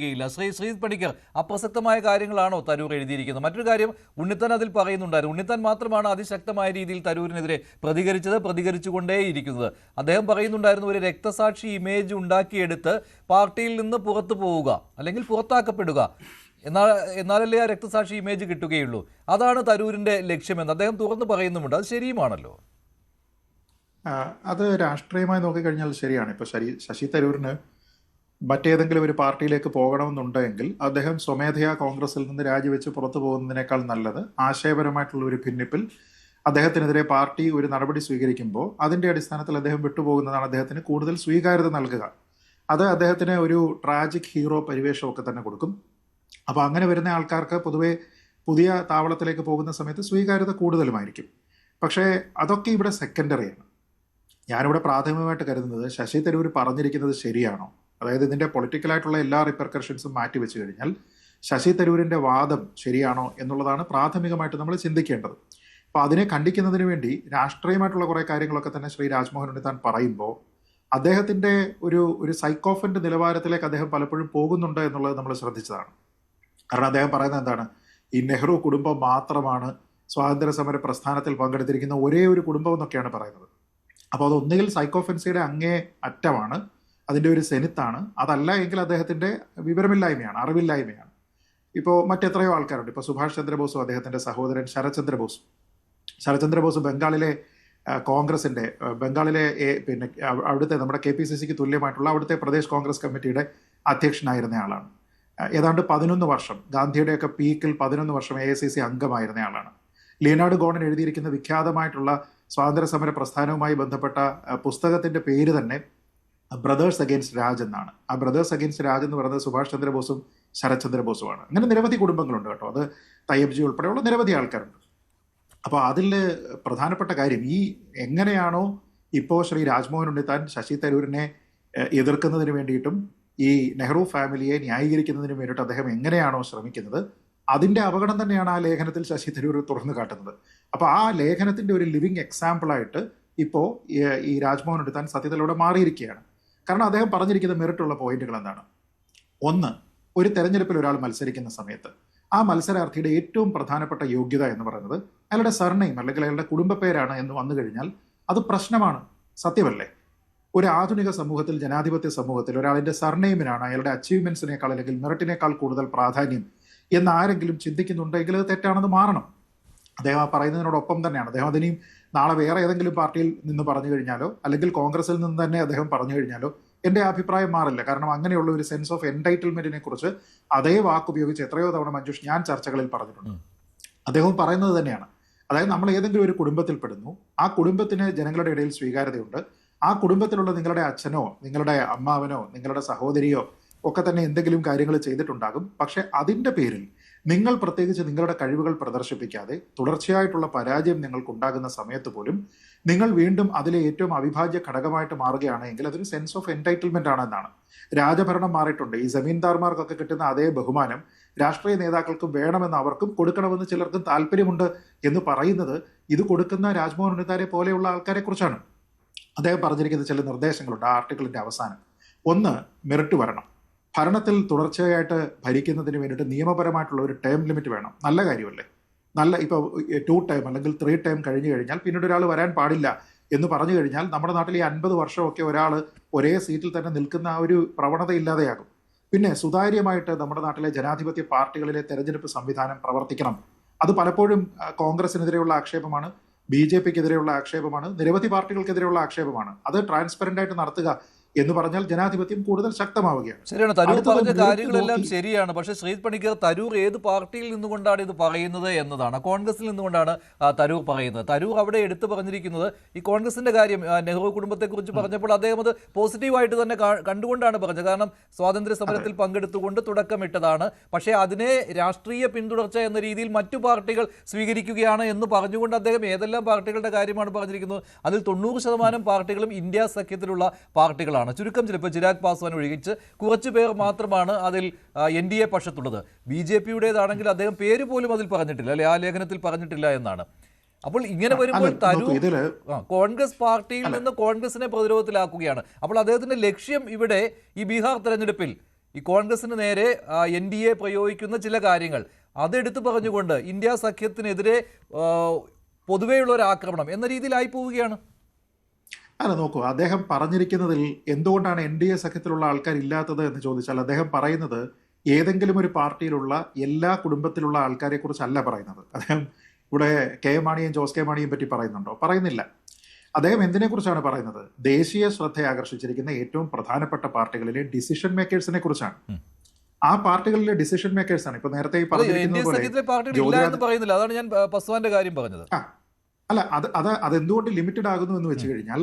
യില്ല. ശ്രീത് പണിക്കർ, അപ്രസക്തമായ കാര്യങ്ങളാണോ തരൂർ എഴുതിയിരിക്കുന്നത്? മറ്റൊരു കാര്യം, ഉണ്ണിത്താൻ അതിൽ പറയുന്നുണ്ടായിരുന്നു. ഉണ്ണിത്താൻ മാത്രമാണ് അതിശക്തമായ രീതിയിൽ തരൂരിനെതിരെ പ്രതികരിച്ചുകൊണ്ടേയിരിക്കുന്നത്. അദ്ദേഹം പറയുന്നുണ്ടായിരുന്നു, ഒരു രക്തസാക്ഷി ഇമേജ് ഉണ്ടാക്കിയെടുത്ത് പാർട്ടിയിൽ നിന്ന് പുറത്തു പോവുക, അല്ലെങ്കിൽ പുറത്താക്കപ്പെടുക, എന്നാലല്ലേ ആ രക്തസാക്ഷി ഇമേജ് കിട്ടുകയുള്ളൂ. അതാണ് തരൂരിന്റെ ലക്ഷ്യമെന്ന് അദ്ദേഹം തുറന്നു പറയുന്നുമുണ്ട്. അത് ശരിയുമാണല്ലോ. അത് രാഷ്ട്രീയമായി നോക്കിക്കഴിഞ്ഞാൽ ശരിയാണ്. ഇപ്പോൾ ശശി തരൂരിന് മറ്റേതെങ്കിലും ഒരു പാർട്ടിയിലേക്ക് പോകണമെന്നുണ്ടെങ്കിൽ അദ്ദേഹം സ്വമേധയാ കോൺഗ്രസിൽ നിന്ന് രാജിവെച്ച് പുറത്തു പോകുന്നതിനേക്കാൾ നല്ലത് ആശയപരമായിട്ടുള്ള ഒരു ഭിന്നിപ്പിൽ അദ്ദേഹത്തിനെതിരെ പാർട്ടി ഒരു നടപടി സ്വീകരിക്കുമ്പോൾ അതിൻ്റെ അടിസ്ഥാനത്തിൽ അദ്ദേഹം വിട്ടുപോകുന്നതാണ് അദ്ദേഹത്തിന് കൂടുതൽ സ്വീകാര്യത നൽകുക. അത് അദ്ദേഹത്തിന് ഒരു ട്രാജിക് ഹീറോ പരിവേഷമൊക്കെ തന്നെ കൊടുക്കും. അപ്പോൾ അങ്ങനെ വരുന്ന ആൾക്കാർക്ക് പൊതുവെ പുതിയ താവളത്തിലേക്ക് പോകുന്ന സമയത്ത് സ്വീകാര്യത കൂടുതലുമായിരിക്കും. പക്ഷേ അതൊക്കെ ഇവിടെ സെക്കൻഡറിയാണ്. ഞാനിവിടെ പ്രാഥമികമായിട്ട് കരുതുന്നത് ശശി തരൂർ പറഞ്ഞിരിക്കുന്നത് ശരിയാണോ, അതായത് ഇതിൻ്റെ പൊളിറ്റിക്കലായിട്ടുള്ള എല്ലാ റിപ്പർക്കഷൻസും മാറ്റി വെച്ച് കഴിഞ്ഞാൽ ശശി തരൂരിൻ്റെ വാദം ശരിയാണോ എന്നുള്ളതാണ് പ്രാഥമികമായിട്ട് നമ്മൾ ചിന്തിക്കേണ്ടത്. അപ്പോൾ അതിനെ ഖണ്ഡിക്കുന്നതിന് വേണ്ടി രാഷ്ട്രീയമായിട്ടുള്ള കുറേ കാര്യങ്ങളൊക്കെ തന്നെ ശ്രീ രാജ്മോഹൻ ഉണ്ണിത്താൻ പറയുമ്പോൾ അദ്ദേഹത്തിൻ്റെ ഒരു സൈക്കോഫൻ്റെ നിലവാരത്തിലേക്ക് അദ്ദേഹം പലപ്പോഴും പോകുന്നുണ്ട് എന്നുള്ളത് നമ്മൾ ശ്രദ്ധിച്ചതാണ്. കാരണം അദ്ദേഹം പറയുന്നത് എന്താണ്, ഈ നെഹ്റു കുടുംബം മാത്രമാണ് സ്വാതന്ത്ര്യ സമര പ്രസ്ഥാനത്തിൽ പങ്കെടുത്തിരിക്കുന്ന ഒരേ ഒരു കുടുംബം എന്നൊക്കെയാണ് പറയുന്നത്. അപ്പോൾ അതൊന്നുകിൽ സൈക്കോഫെൻസിയുടെ അങ്ങേ അറ്റമാണ്, അതിൻ്റെ ഒരു സെനിത്താണ്. അതല്ല എങ്കിൽ അദ്ദേഹത്തിൻ്റെ വിവരമില്ലായ്മയാണ്, അറിവില്ലായ്മയാണ്. ഇപ്പോൾ മറ്റെത്രയോ ആൾക്കാരുണ്ട്. ഇപ്പോൾ സുഭാഷ് ചന്ദ്രബോസും അദ്ദേഹത്തിൻ്റെ സഹോദരൻ ശരത്ചന്ദ്ര ബോസ് ബംഗാളിലെ കോൺഗ്രസിൻ്റെ ബംഗാളിലെ അവിടുത്തെ നമ്മുടെ KPCCക്ക് തുല്യമായിട്ടുള്ള അവിടുത്തെ പ്രദേശ് കോൺഗ്രസ് കമ്മിറ്റിയുടെ അധ്യക്ഷനായിരുന്ന ആളാണ്. ഏതാണ്ട് 11 വർഷം, ഗാന്ധിയുടെയൊക്കെ പീക്കിൽ 11 വർഷം AICC അംഗമായിരുന്ന ആളാണ്. ലിയനാർഡ് ഗോണൻ എഴുതിയിരിക്കുന്ന വിഖ്യാതമായിട്ടുള്ള സ്വാതന്ത്ര്യ സമര പ്രസ്ഥാനവുമായി ബന്ധപ്പെട്ട പുസ്തകത്തിൻ്റെ പേര് തന്നെ ബ്രദേഴ്സ് അഗെയിൻസ്റ്റ് രാജ് എന്നാണ്. ആ ബ്രദേഴ്സ് അഗെയിൻസ്റ്റ് രാജ് എന്ന് പറയുന്നത് സുഭാഷ് ചന്ദ്രബോസും ശരത്ചന്ദ്ര ബോസുമാണ്. അങ്ങനെ നിരവധി കുടുംബങ്ങളുണ്ട് കേട്ടോ. അത് തയ്യബ്ജി ഉൾപ്പെടെയുള്ള നിരവധി ആൾക്കാരുണ്ട്. അപ്പോൾ അതിൽ പ്രധാനപ്പെട്ട കാര്യം, ഈ എങ്ങനെയാണോ ഇപ്പോൾ ശ്രീ രാജ്മോഹൻ ഉണ്ണിത്താൻ ശശി തരൂരിനെ എതിർക്കുന്നതിന് വേണ്ടിയിട്ടും ഈ നെഹ്റു ഫാമിലിയെ ന്യായീകരിക്കുന്നതിന് വേണ്ടിയിട്ട് അദ്ദേഹം എങ്ങനെയാണോ ശ്രമിക്കുന്നത്, അതിൻ്റെ അപകടം തന്നെയാണ് ആ ലേഖനത്തിൽ ശശി തരൂർ തുറന്നു കാട്ടുന്നത്. അപ്പോൾ ആ ലേഖനത്തിൻ്റെ ഒരു ലിവിങ് എക്സാമ്പിളായിട്ട് ഇപ്പോൾ ഈ രാജ്മോഹൻ ഉണ്ണിത്താൻ സത്യത്തിലൂടെ മാറിയിരിക്കുകയാണ്. കാരണം അദ്ദേഹം പറഞ്ഞിരിക്കുന്ന മെറിറ്റുള്ള പോയിന്റുകൾ എന്താണ്? ഒന്ന്, ഒരു തെരഞ്ഞെടുപ്പിൽ ഒരാൾ മത്സരിക്കുന്ന സമയത്ത് ആ മത്സരാർത്ഥിയുടെ ഏറ്റവും പ്രധാനപ്പെട്ട യോഗ്യത എന്ന് പറയുന്നത് അയാളുടെ സർനെയിം അല്ലെങ്കിൽ അയാളുടെ കുടുംബ പേരാണ് എന്ന് വന്നു കഴിഞ്ഞാൽ അത് പ്രശ്നമാണ്. സത്യമല്ലേ? ഒരു ആധുനിക സമൂഹത്തിൽ, ജനാധിപത്യ സമൂഹത്തിൽ ഒരാളിൻ്റെ സർനെയിമിനാണ് അയാളുടെ അച്ചീവ്മെന്റ്സിനേക്കാൾ അല്ലെങ്കിൽ മെറിറ്റിനേക്കാൾ കൂടുതൽ പ്രാധാന്യം എന്ന് ആരെങ്കിലും ചിന്തിക്കുന്നുണ്ടെങ്കിൽ അത് തെറ്റാണെന്ന് മാറണം. അദ്ദേഹം ആ പറയുന്നതിനോടൊപ്പം തന്നെയാണ് അദ്ദേഹം അതിനെയും നാളെ വേറെ ഏതെങ്കിലും പാർട്ടിയിൽ നിന്ന് പറഞ്ഞു കഴിഞ്ഞാലോ അല്ലെങ്കിൽ കോൺഗ്രസിൽ നിന്ന് തന്നെ അദ്ദേഹം പറഞ്ഞു കഴിഞ്ഞാലോ എൻ്റെ അഭിപ്രായം മാറില്ല. കാരണം അങ്ങനെയുള്ള ഒരു സെൻസ് ഓഫ് എൻടൈറ്റിൽമെന്റിനെ കുറിച്ച് അതേ വാക്കുപയോഗിച്ച് എത്രയോ തവണ മഞ്ജുഷ് ഞാൻ ചർച്ചകളിൽ പറഞ്ഞിട്ടുണ്ട്. അദ്ദേഹം പറയുന്നത് തന്നെയാണ്, അതായത് നമ്മൾ ഏതെങ്കിലും ഒരു കുടുംബത്തിൽ പെടുന്നു, ആ കുടുംബത്തിന് ജനങ്ങളുടെ ഇടയിൽ സ്വീകാര്യതയുണ്ട്, ആ കുടുംബത്തിലുള്ള നിങ്ങളുടെ അച്ഛനോ നിങ്ങളുടെ അമ്മാവനോ നിങ്ങളുടെ സഹോദരിയോ ഒക്കെ തന്നെ എന്തെങ്കിലും കാര്യങ്ങൾ ചെയ്തിട്ടുണ്ടാകും. പക്ഷെ അതിൻ്റെ പേരിൽ നിങ്ങൾ പ്രത്യേകിച്ച് നിങ്ങളുടെ കഴിവുകൾ പ്രദർശിപ്പിക്കാതെ തുടർച്ചയായിട്ടുള്ള പരാജയം നിങ്ങൾക്കുണ്ടാകുന്ന സമയത്ത് പോലും നിങ്ങൾ വീണ്ടും അതിലെ ഏറ്റവും അവിഭാജ്യ ഘടകമായിട്ട് മാറുകയാണെങ്കിൽ അതൊരു സെൻസ് ഓഫ് എൻടൈറ്റിൽമെന്റ് ആണെന്നാണ്. രാജഭരണം മാറിയിട്ടുണ്ട്. ഈ ജമീന്ദാർമാർക്കൊക്കെ കിട്ടുന്ന അതേ ബഹുമാനം രാഷ്ട്രീയ നേതാക്കൾക്കും വേണമെന്ന് അവർക്കും കൊടുക്കണമെന്ന് ചിലർക്കും താല്പര്യമുണ്ട് എന്ന് പറയുന്നത് ഇത് കൊടുക്കുന്ന രാജ്മോഹൻ ഉണ്ണിത്താനെ പോലെയുള്ള ആൾക്കാരെ കുറിച്ചാണ്. അദ്ദേഹം പറഞ്ഞിരിക്കുന്ന ചില നിർദ്ദേശങ്ങളുണ്ട് ആ ആർട്ടിക്കിളിന്റെ അവസാനം. ഒന്ന്, മെറിറ്റ് വരണം. ഭരണത്തിൽ തുടർച്ചയായിട്ട് ഭരിക്കുന്നതിന് വേണ്ടിയിട്ട് നിയമപരമായിട്ടുള്ള ഒരു ടേം ലിമിറ്റ് വേണം. നല്ല കാര്യമല്ലേ? ഇപ്പോൾ 2 ടേം അല്ലെങ്കിൽ 3 ടേം കഴിഞ്ഞു കഴിഞ്ഞാൽ പിന്നീട് ഒരാൾ വരാൻ പാടില്ല എന്ന് പറഞ്ഞു കഴിഞ്ഞാൽ നമ്മുടെ നാട്ടിൽ ഈ 50 വർഷമൊക്കെ ഒരാൾ ഒരേ സീറ്റിൽ തന്നെ നിൽക്കുന്ന ആ ഒരു പ്രവണത ഇല്ലാതെയാകും. പിന്നെ സുതാര്യമായിട്ട് നമ്മുടെ നാട്ടിലെ ജനാധിപത്യ പാർട്ടികളിലെ തെരഞ്ഞെടുപ്പ് സംവിധാനം പ്രവർത്തിക്കണം. അത് പലപ്പോഴും കോൺഗ്രസിനെതിരെയുള്ള ആക്ഷേപമാണ്, BJPക്കെതിരെയുള്ള ആക്ഷേപമാണ്, നിരവധി പാർട്ടികൾക്കെതിരെയുള്ള ആക്ഷേപമാണ്. അത് ട്രാൻസ്പെറന്റ് ആയിട്ട് നടത്തുക എന്ന് പറഞ്ഞാൽ ജനാധിപത്യം കൂടുതൽ ശക്തമാവുകയാണ്. ശരിയാണ്, തരൂർ പറഞ്ഞ കാര്യങ്ങളെല്ലാം ശരിയാണ്. പക്ഷേ ശ്രീത് പണിക്കർ, തരൂർ ഏത് പാർട്ടിയിൽ നിന്നുകൊണ്ടാണ് ഇത് പറയുന്നത് എന്നതാണ്. കോൺഗ്രസിൽ നിന്നുകൊണ്ടാണ് തരൂർ പറയുന്നത്. തരൂർ അവിടെ എടുത്തു പറഞ്ഞിരിക്കുന്നത് ഈ കോൺഗ്രസിന്റെ കാര്യം, നെഹ്റു കുടുംബത്തെക്കുറിച്ച് പറഞ്ഞപ്പോൾ അദ്ദേഹം അത് പോസിറ്റീവായിട്ട് തന്നെ കണ്ടുകൊണ്ടാണ് പറഞ്ഞത്. കാരണം സ്വാതന്ത്ര്യ സമരത്തിൽ പങ്കെടുത്തുകൊണ്ട് തുടക്കമിട്ടതാണ്. പക്ഷേ അതിനെ രാഷ്ട്രീയ പിന്തുടർച്ച എന്ന രീതിയിൽ മറ്റു പാർട്ടികൾ സ്വീകരിക്കുകയാണ് എന്ന് പറഞ്ഞുകൊണ്ട് അദ്ദേഹം ഏതെല്ലാം പാർട്ടികളുടെ കാര്യമാണ് പറഞ്ഞിരിക്കുന്നത്? അതിൽ 90% പാർട്ടികളും ഇന്ത്യ സഖ്യത്തിലുള്ള പാർട്ടികളാണ്. ചുരുക്കം ചിലപ്പോൾ ചിരാഗ് പാസ്വാൻ ഒഴികിച്ച് കുറച്ചു പേർ മാത്രമാണ് അതിൽ NDA പക്ഷത്തുള്ളത്. BJPയുടേതാണെങ്കിൽ അദ്ദേഹം പേര് പോലും അതിൽ പറഞ്ഞിട്ടില്ല, അല്ലെ, ആ ലേഖനത്തിൽ പറഞ്ഞിട്ടില്ല എന്നാണ്. അപ്പോൾ ഇങ്ങനെ വരുമ്പോൾ തരൂർ കോൺഗ്രസ് പാർട്ടിയിൽ നിന്ന് കോൺഗ്രസിനെ പ്രതിരോധത്തിലാക്കുകയാണ്. അപ്പോൾ അദ്ദേഹത്തിന്റെ ലക്ഷ്യം ഇവിടെ ഈ ബീഹാർ തെരഞ്ഞെടുപ്പിൽ ഈ കോൺഗ്രസിന് നേരെ NDA പ്രയോഗിക്കുന്ന ചില കാര്യങ്ങൾ അതെടുത്ത് പറഞ്ഞുകൊണ്ട് ഇന്ത്യ സഖ്യത്തിനെതിരെ പൊതുവെയുള്ള ഒരു ആക്രമണം എന്ന രീതിയിലായി പോവുകയാണ്. അല്ല നോക്കൂ, അദ്ദേഹം പറഞ്ഞിരിക്കുന്നതിൽ എന്തുകൊണ്ടാണ് NDA സഖ്യത്തിലുള്ള ആൾക്കാർ ഇല്ലാത്തത് എന്ന് ചോദിച്ചാൽ അദ്ദേഹം പറയുന്നത് ഏതെങ്കിലും ഒരു പാർട്ടിയിലുള്ള എല്ലാ കുടുംബത്തിലുള്ള ആൾക്കാരെ കുറിച്ചല്ല പറയുന്നത്. അദ്ദേഹം ഇവിടെ KM മാണിയും ജോസ് കെ മാണിയും പറ്റി പറയുന്നുണ്ടോ? പറയുന്നില്ല. അദ്ദേഹം എന്തിനെക്കുറിച്ചാണ് പറയുന്നത്? ദേശീയ ശ്രദ്ധ ആകർഷിച്ചിരിക്കുന്ന ഏറ്റവും പ്രധാനപ്പെട്ട പാർട്ടികളിലെ ഡിസിഷൻ മേക്കേഴ്സിനെ കുറിച്ചാണ്. ആ പാർട്ടികളിലെ ഡിസിഷൻ മേക്കേഴ്സ് ആണ് ഇപ്പൊ നേരത്തെ ഈ പറഞ്ഞിരിക്കുന്നത് പോലെ പറയുന്നില്ല. അതാണ് ഞാൻ പസ്വാന്റെ കാര്യം പറഞ്ഞത്. അല്ല, അതെന്തുകൊണ്ട് ലിമിറ്റഡ് ആകുന്നു എന്ന് വെച്ച് കഴിഞ്ഞാൽ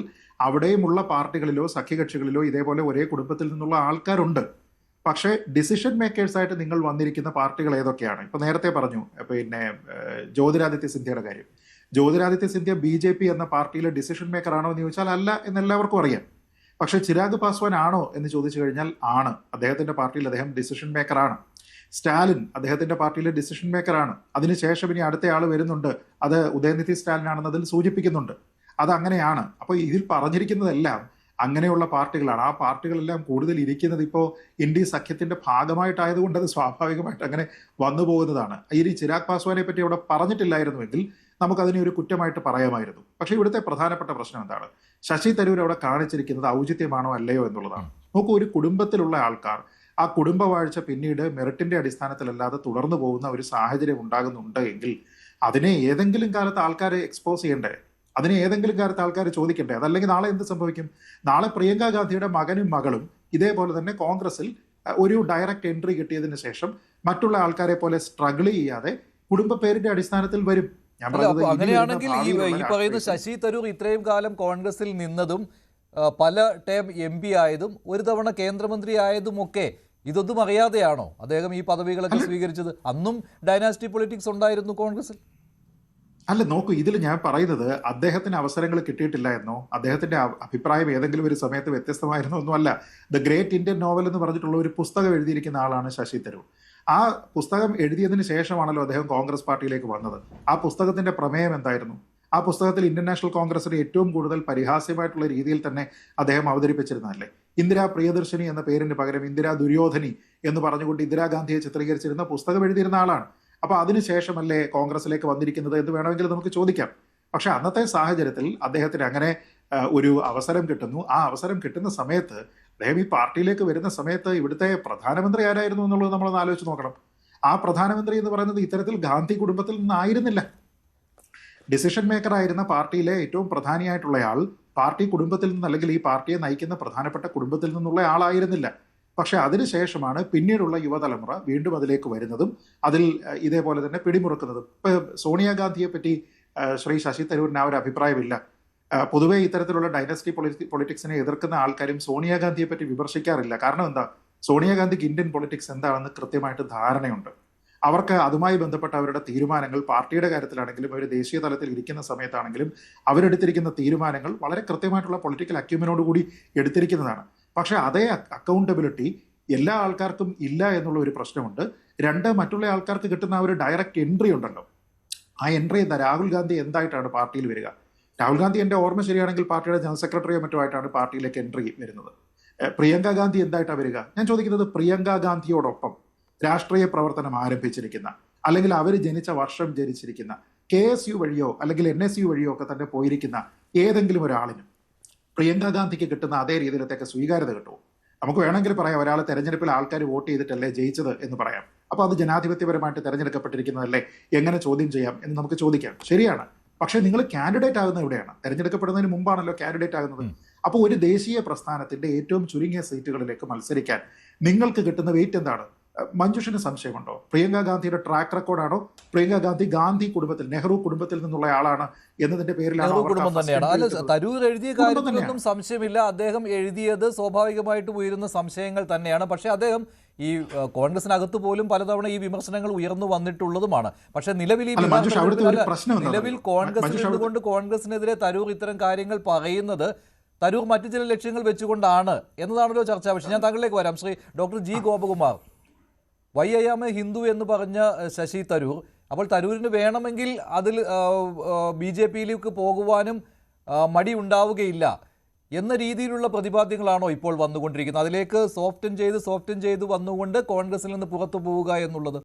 അവിടെയുമുള്ള പാർട്ടികളിലോ സഖ്യകക്ഷികളിലോ ഇതേപോലെ ഒരേ കുടുംബത്തിൽ നിന്നുള്ള ആൾക്കാരുണ്ട്. പക്ഷേ ഡിസിഷൻ മേക്കേഴ്സ് ആയിട്ട് നിങ്ങൾ വന്നിരിക്കുന്ന പാർട്ടികൾ ഏതൊക്കെയാണ്? ഇപ്പൊ നേരത്തെ പറഞ്ഞു പിന്നെ ജ്യോതിരാദിത്യ സിന്ധ്യയുടെ കാര്യം. ജ്യോതിരാദിത്യ സിന്ധ്യ BJP എന്ന പാർട്ടിയിലെ ഡിസിഷൻ മേക്കർ ആണോ എന്ന് ചോദിച്ചാൽ അല്ല എന്ന് എല്ലാവർക്കും അറിയാം. പക്ഷെ ചിരാഗ് പാസ്വാൻ ആണോ എന്ന് ചോദിച്ചു കഴിഞ്ഞാൽ ആണ്. അദ്ദേഹത്തിന്റെ പാർട്ടിയിൽ അദ്ദേഹം ഡിസിഷൻ മേക്കർ ആണ്. സ്റ്റാലിൻ അദ്ദേഹത്തിന്റെ പാർട്ടിയിലെ ഡിസിഷൻ മേക്കർ ആണ്. അതിനുശേഷം ഇനി അടുത്ത ആൾ വരുന്നുണ്ട്, അത് ഉദയനിധി സ്റ്റാലിൻ ആണെന്ന് അതിൽ സൂചിപ്പിക്കുന്നുണ്ട്. അത് അങ്ങനെയാണ്. അപ്പോൾ ഇതിൽ പറഞ്ഞിരിക്കുന്നതെല്ലാം അങ്ങനെയുള്ള പാർട്ടികളാണ്. ആ പാർട്ടികളെല്ലാം കൂടുതൽ ഇരിക്കുന്നത് ഇപ്പോൾ ഇന്ത്യ സഖ്യത്തിന്റെ ഭാഗമായിട്ടായതുകൊണ്ട് അത് സ്വാഭാവികമായിട്ട് അങ്ങനെ വന്നു പോകുന്നതാണ്. ഈ ചിരാഗ് പാസ്വാനെ പറ്റി അവിടെ പറഞ്ഞിട്ടില്ലായിരുന്നുവെങ്കിൽ നമുക്കതിനെ ഒരു കുറ്റമായിട്ട് പറയാമായിരുന്നു. പക്ഷേ ഇവിടുത്തെ പ്രധാനപ്പെട്ട പ്രശ്നം എന്താണ്? ശശി തരൂർ അവിടെ കാണിച്ചിരിക്കുന്നത് ഔചിത്യമാണോ അല്ലയോ എന്നുള്ളതാണ്. നോക്കൂ, ഒരു കുടുംബത്തിലുള്ള ആൾക്കാർ ആ കുടുംബവാഴ്ച പിന്നീട് മെറിറ്റിന്റെ അടിസ്ഥാനത്തിലല്ലാതെ തുടർന്നു പോകുന്ന ഒരു സാഹചര്യം ഉണ്ടാകുന്നുണ്ട് എങ്കിൽ അതിനെ ഏതെങ്കിലും കാലത്ത് ആൾക്കാരെ എക്സ്പോസ് ചെയ്യണ്ടേ? അതിനെ ഏതെങ്കിലും കാലത്ത് ആൾക്കാർ ചോദിക്കണ്ടേ? അതല്ലെങ്കിൽ നാളെ എന്ത് സംഭവിക്കും? നാളെ പ്രിയങ്ക ഗാന്ധിയുടെ മകനും മകളും ഇതേപോലെ തന്നെ കോൺഗ്രസിൽ ഒരു ഡയറക്റ്റ് എൻട്രി കിട്ടിയതിന് ശേഷം മറ്റുള്ള ആൾക്കാരെ പോലെ സ്ട്രഗിൾ ചെയ്യാതെ കുടുംബ പേരിന്റെ അടിസ്ഥാനത്തിൽ വരും. അങ്ങനെയാണെങ്കിൽ ഈ പറയുന്ന ശശി തരൂർ ഇത്രയും കാലം കോൺഗ്രസിൽ നിന്നതും പല ടേം MP ആയതും ഒരു തവണ കേന്ദ്രമന്ത്രി ആയതുമൊക്കെ ഇതൊന്നും അറിയാതെയാണോ അദ്ദേഹം ഈ പദവികളൊക്കെ സ്വീകരിച്ചത്? അന്നും ഡൈനാസ്റ്റി പൊളിറ്റിക്സ് ഉണ്ടായിരുന്നു കോൺഗ്രസിൽ. അല്ല നോക്കൂ, ഇതിൽ ഞാൻ പറയുന്നത് അദ്ദേഹത്തിന് അവസരങ്ങൾ കിട്ടിയിട്ടില്ല എന്നോ അദ്ദേഹത്തിന്റെ അഭിപ്രായം ഏതെങ്കിലും ഒരു സമയത്ത് വ്യത്യസ്തമായിരുന്നോ ഒന്നുമല്ല. ദ ഗ്രേറ്റ് ഇന്ത്യൻ നോവൽ എന്ന് പറഞ്ഞിട്ടുള്ള ഒരു പുസ്തകം എഴുതിയിരിക്കുന്ന ആളാണ് ശശി തരൂർ. ആ പുസ്തകം എഴുതിയതിന് ശേഷമാണല്ലോ അദ്ദേഹം കോൺഗ്രസ് പാർട്ടിയിലേക്ക് വന്നത്. ആ പുസ്തകത്തിന്റെ പ്രമേയം എന്തായിരുന്നു? ആ പുസ്തകത്തിൽ ഇന്ത്യൻ നാഷണൽ കോൺഗ്രസിന്റെ ഏറ്റവും കൂടുതൽ പരിഹാസ്യമായിട്ടുള്ള രീതിയിൽ തന്നെ അദ്ദേഹം അവതരിപ്പിച്ചിരുന്നതല്ലേ. ഇന്ദിരാ പ്രിയദർശിനി എന്ന പേരിന് പകരം ഇന്ദിരാ ദുര്യോധനി എന്ന് പറഞ്ഞുകൊണ്ട് ഇന്ദിരാഗാന്ധിയെ ചിത്രീകരിച്ചിരുന്ന പുസ്തകം എഴുതിയിരുന്ന ആളാണ്. അപ്പൊ അതിനുശേഷമല്ലേ കോൺഗ്രസിലേക്ക് വന്നിരിക്കുന്നത് എന്ന് വേണമെങ്കിൽ നമുക്ക് ചോദിക്കാം. പക്ഷെ അന്നത്തെ സാഹചര്യത്തിൽ അദ്ദേഹത്തിന് അങ്ങനെ ഒരു അവസരം കിട്ടുന്നു. ആ അവസരം കിട്ടുന്ന സമയത്ത് അദ്ദേഹം ഈ പാർട്ടിയിലേക്ക് വരുന്ന സമയത്ത് ഇവിടുത്തെ പ്രധാനമന്ത്രി ആരായിരുന്നു എന്നുള്ളത് നമ്മളൊന്ന് ആലോചിച്ച് നോക്കണം. ആ പ്രധാനമന്ത്രി എന്ന് പറയുന്നത് ഇത്തരത്തിൽ ഗാന്ധി കുടുംബത്തിൽ നിന്നായിരുന്നില്ല. ഡിസിഷൻ മേക്കർ ആയിരുന്ന പാർട്ടിയിലെ ഏറ്റവും പ്രധാനിയായിട്ടുള്ളയാൾ പാർട്ടി കുടുംബത്തിൽ നിന്ന് അല്ലെങ്കിൽ ഈ പാർട്ടിയെ നയിക്കുന്ന പ്രധാനപ്പെട്ട കുടുംബത്തിൽ നിന്നുള്ള ആളായിരുന്നില്ല. പക്ഷെ അതിനുശേഷമാണ് പിന്നീടുള്ള യുവതലമുറ വീണ്ടും അതിലേക്ക് വരുന്നതും അതിൽ ഇതേപോലെ തന്നെ പിടിമുറുക്കുന്നതും. ഇപ്പൊ സോണിയാഗാന്ധിയെ പറ്റി ശ്രീ ശശി തരൂരിന് ആ ഒരു അഭിപ്രായമില്ല. പൊതുവെ ഇത്തരത്തിലുള്ള ഡൈനസ്റ്റി പൊളിറ്റിക്സിനെ എതിർക്കുന്ന ആൾക്കാരും സോണിയാഗാന്ധിയെ പറ്റി വിമർശിക്കാറില്ല. കാരണം എന്താ? സോണിയാഗാന്ധിക്ക് ഇന്ത്യൻ പൊളിറ്റിക്സ് എന്താണെന്ന് കൃത്യമായിട്ട് ധാരണയുണ്ട്. അവർക്ക് അതുമായി ബന്ധപ്പെട്ട അവരുടെ തീരുമാനങ്ങൾ പാർട്ടിയുടെ കാര്യത്തിലാണെങ്കിലും അവർ ദേശീയ തലത്തിൽ ഇരിക്കുന്ന സമയത്താണെങ്കിലും അവരെടുത്തിരിക്കുന്ന തീരുമാനങ്ങൾ വളരെ കൃത്യമായിട്ടുള്ള പൊളിറ്റിക്കൽ അക്യൂമിനോടുകൂടി എടുത്തിരിക്കുന്നതാണ്. പക്ഷെ അതേ അക്കൗണ്ടബിലിറ്റി എല്ലാ ആൾക്കാർക്കും ഇല്ല എന്നുള്ള ഒരു പ്രശ്നമുണ്ട്. രണ്ട്, മറ്റുള്ള ആൾക്കാർക്ക് കിട്ടുന്ന ഒരു ഡയറക്റ്റ് എൻട്രി ഉണ്ടല്ലോ. ആ എൻട്രി എന്താ? രാഹുൽ ഗാന്ധി എന്തായിട്ടാണ് പാർട്ടിയിൽ വരിക? രാഹുൽ ഗാന്ധി എൻ്റെ ഓർമ്മ ശരിയാണെങ്കിൽ പാർട്ടിയുടെ ജനറൽ സെക്രട്ടറിയോ മറ്റോ ആയിട്ടാണ് പാർട്ടിയിലേക്ക് എൻട്രി വരുന്നത്. പ്രിയങ്ക ഗാന്ധി എന്തായിട്ടാണ് വരിക? ഞാൻ ചോദിക്കുന്നത് പ്രിയങ്ക ഗാന്ധിയോടൊപ്പം രാഷ്ട്രീയ പ്രവർത്തനം ആരംഭിച്ചിരിക്കുന്ന അല്ലെങ്കിൽ അവർ ജനിച്ച വർഷം ജനിച്ചിരിക്കുന്ന KSU വഴിയോ അല്ലെങ്കിൽ NSU വഴിയോ ഒക്കെ തന്നെ പോയിരിക്കുന്ന ഏതെങ്കിലും ഒരാളിനും പ്രിയങ്ക ഗാന്ധിക്ക് കിട്ടുന്ന അതേ രീതിയിലത്തേക്ക് സ്വീകാര്യത കിട്ടുമോ? നമുക്ക് വേണമെങ്കിൽ പറയാം ഒരാൾ തെരഞ്ഞെടുപ്പിൽ ആൾക്കാർ വോട്ട് ചെയ്തിട്ടല്ലേ ജയിച്ചത് എന്ന് പറയാം. അപ്പോൾ അത് ജനാധിപത്യപരമായിട്ട് തെരഞ്ഞെടുക്കപ്പെട്ടിരിക്കുന്നതല്ലേ, എങ്ങനെ ചോദ്യം ചെയ്യാം എന്ന് നമുക്ക് ചോദിക്കാം. ശരിയാണ്. പക്ഷേ നിങ്ങൾ കാൻഡിഡേറ്റ് ആകുന്നത് എവിടെയാണ്? തെരഞ്ഞെടുക്കപ്പെടുന്നതിന് മുമ്പാണല്ലോ കാൻഡിഡേറ്റ് ആകുന്നത്. അപ്പോൾ ഒരു ദേശീയ പ്രസ്ഥാനത്തിന്റെ ഏറ്റവും ചുരുങ്ങിയ സീറ്റുകളിലേക്ക് മത്സരിക്കാൻ നിങ്ങൾക്ക് കിട്ടുന്ന വെയിറ്റ് എന്താണ്? മഞ്ജുഷിന് സംശയമുണ്ടോ? പ്രിയങ്ക ഗാന്ധിയുടെ ട്രാക്ക് റെക്കോർഡാണോ പ്രിയങ്ക ഗാന്ധി ഗാന്ധി കുടുംബത്തിൽ നെഹ്റു കുടുംബത്തിൽ നിന്നുള്ള ആളാണ് എന്നതിന്റെ പേരിലാണ് കുടുംബം തന്നെയാണ്? അല്ല, തരൂർ എഴുതിയ കാര്യത്തിലൊന്നും സംശയമില്ല. അദ്ദേഹം എഴുതിയത് സ്വാഭാവികമായിട്ടും ഉയരുന്ന സംശയങ്ങൾ തന്നെയാണ്. പക്ഷെ അദ്ദേഹം ഈ കോൺഗ്രസിനകത്ത് പോലും പലതവണ ഈ വിമർശനങ്ങൾ ഉയർന്നു വന്നിട്ടുള്ളതുമാണ്. പക്ഷെ നിലവിൽ കോൺഗ്രസിൽ നിന്നുകൊണ്ട് കോൺഗ്രസിനെതിരെ തരൂർ ഇത്തരം കാര്യങ്ങൾ പറയുന്നത് തരൂർ മറ്റു ചില ലക്ഷ്യങ്ങൾ വെച്ചുകൊണ്ടാണ് എന്നതാണല്ലോ ചർച്ചാ വിഷയം. ഞാൻ താങ്കളിലേക്ക് വരാം. Shri doctor G Gopakumar, why I am a Hindu എന്ന് പറഞ്ഞ ശശി തരൂർ, അപ്പോൾ തരൂരിന് വേണമെങ്കിൽ അതിൽ BJPയിലേക്ക് പോകുവാനും മടി ഉണ്ടാവുകയില്ല എന്ന രീതിയിലുള്ള പ്രതിപാദ്യങ്ങളാണോ ഇപ്പോൾ വന്നുകൊണ്ടിരിക്കുന്നത്? അതിലേക്ക് സോഫ്റ്റൻ ചെയ്ത് വന്നുകൊണ്ട് കോൺഗ്രസിൽ നിന്ന് പുറത്തു പോവുക എന്നുള്ളത്